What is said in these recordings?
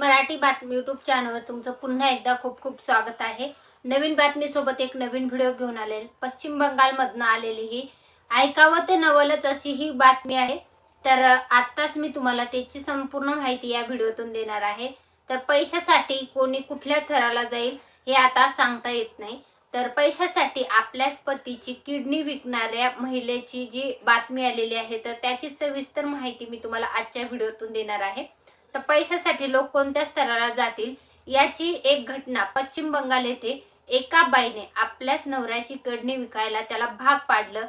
मराठी बातमी यूट्यूब चॅनलवर तुमचं पुन्हा एकदा खूप खूप स्वागत आहे। नवीन बातमीसोबत एक नवीन व्हिडिओ घेऊन आले। पश्चिम बंगालमधून आलेली ही ऐकावं ते नवलच अशी ही बातमी आहे। तर आत्ताच मी तुम्हाला त्याची संपूर्ण माहिती या व्हिडिओतून देणार आहे। तर पैशासाठी कोणी कुठल्या थराला जाईल हे आता सांगता येत नाही। तर पैशासाठी आपल्याच पतीची किडनी विकणाऱ्या महिलेची जी बातमी आलेली आहे तर त्याची सविस्तर माहिती मी तुम्हाला आजच्या व्हिडिओतून देणार आहे। तर पैशासाठी लोक कोणत्या स्तराला जातील याची एक घटना पश्चिम बंगाल येथे एका बाईने आपल्याच नवऱ्याची किडनी विकायला त्याला भाग पाडलं।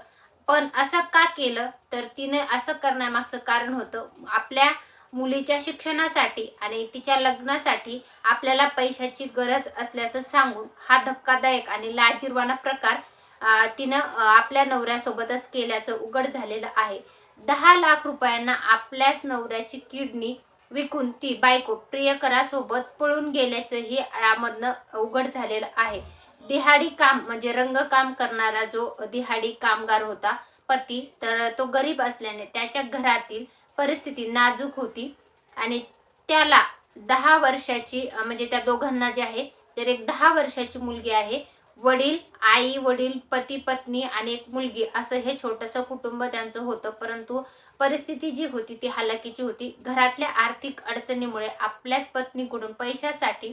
पण असं का केलं तर तिने असं करण्यामागचं कारण होतं आपल्या मुलीच्या शिक्षणासाठी आणि तिच्या लग्नासाठी आपल्याला पैशाची गरज असल्याचं सांगून हा धक्कादायक आणि लाजिरवाणा प्रकार तिने आपल्या नवऱ्यासोबतच केल्याचं उघड झालेलं आहे। 10 लाख रुपयांना आपल्याच नवऱ्याची किडनी विकून ती बायको प्रियकरासोबत पळून गेल्याचंही यामधनं उघड झालेलं आहे। दिहाडी काम म्हणजे रंगकाम करणारा जो दिहाडी कामगार होता पती, तर तो गरीब असल्याने त्याच्या घरातील परिस्थिती नाजूक होती आणि त्याला 10 वर्षाची म्हणजे त्या दोघांना जे आहे तर एक 10 वर्षाची मुलगी आहे। वडील, आई वडील, पती पत्नी आणि एक मुलगी असं हे छोटंसं कुटुंब त्यांचं होतं। परंतु परिस्थिती जी होती ती हालाकीची होती। घरातल्या आर्थिक अडचणीमुळे आपल्याच पत्नीकडून पैशासाठी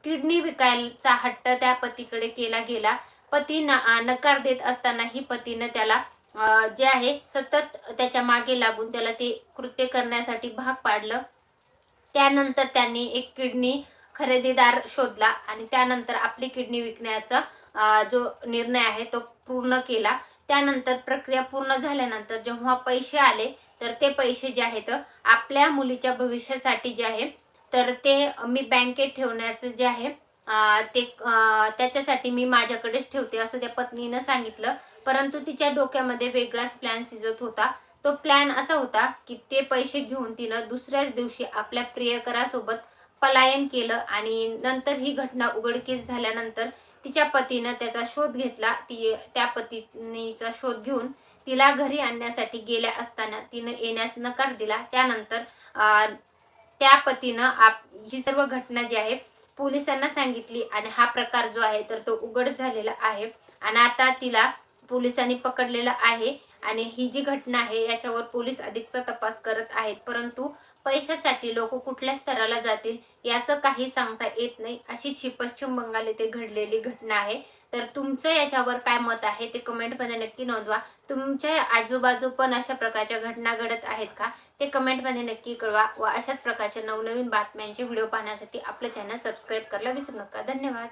किडनी विकायचा हट्ट त्या पतीकडे केला गेला। पती नकार देत असतानाही पतीने त्याला जे आहे सतत त्याच्या मागे लागून त्याला ते कृत्य करण्यासाठी भाग पाडलं। त्यानंतर त्यांनी एक किडनी खरेदीदार शोधला आणि त्यानंतर आपली किडनी विकण्याचा जो निर्णय आहे तो पूर्ण केला। त्यानंतर प्रक्रिया पूर्ण झाल्यानंतर जेव्हा पैसे आले तर ते पैसे जे आहेत आपल्या मुलीच्या भविष्यासाठी जे आहे तर ते मी बँकेत ठेवण्याचं जे आहे ते त्याच्यासाठी मी माझ्याकडेच ठेवते असं त्या पत्नीने सांगितलं। परंतु तिच्या डोक्यामध्ये वेगळाच प्लॅन शिजत होता। तो प्लॅन असा होता की ते पैसे घेऊन तिनं दुसऱ्याच दिवशी आपल्या प्रियकरासोबत पलायन केलं आणि नंतर ही घटना उघडकीस झाल्यानंतर तिच्या पतीने त्याचा शोध घेतला। त्या पत्नीचा शोध घेऊन तिला घरी आणण्यासाठी गेल्या असताना तिने येण्यास नकार दिला। त्यानंतर त्या पतीने ही सर्व घटना जी आहे पोलिसांना सांगितली आणि हा प्रकार जो आहे तर तो उघड झालेला आहे आणि आता तिला पोलिसांनी पकडलेलं आहे आणि ही जी घटना आहे याच्यावर पोलीस अधिकचा तपास करत आहेत। परंतु पैशासाठी लोक कुठल्या स्तराला जातील याचं काही सांगता येत नाही। अशीच ही पश्चिम बंगाल येथे घडलेली घटना आहे। तर तुमचं याच्यावर काय मत आहे ते कमेंटमध्ये नक्की नोंदवा। तुमच्या आजूबाजू पण अशा प्रकारच्या घटना घडत आहेत का ते कमेंटमध्ये नक्की कळवा व अशाच प्रकारच्या नवनवीन बातम्यांचे व्हिडिओ पाहण्यासाठी आपलं चॅनल सबस्क्राईब करायला विसरू नका। धन्यवाद।